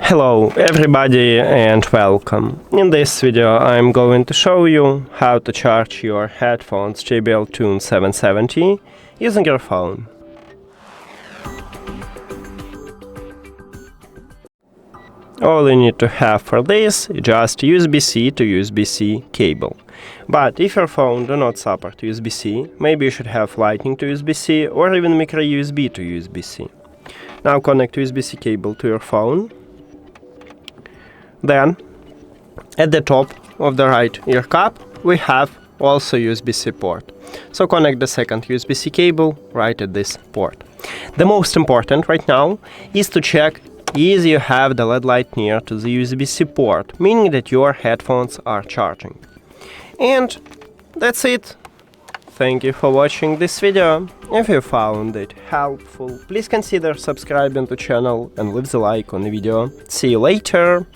Hello everybody and welcome. In this video I'm going to show you how to charge your headphones JBL TUNE 770 using your phone. All you need to have for this is just USB-C to USB-C cable. But if your phone do not support USB-C, maybe you should have Lightning to USB-C or even micro USB to USB-C. Now connect USB-C cable to your phone. Then, at the top of the right ear cup, we have also USB-C port. So connect the second USB-C cable right at this port. The most important right now is to check if you have the LED light near to the USB-C port, meaning that your headphones are charging. And that's it. Thank you for watching this video. If you found it helpful, please consider subscribing to the channel and leave the like on the video. See you later!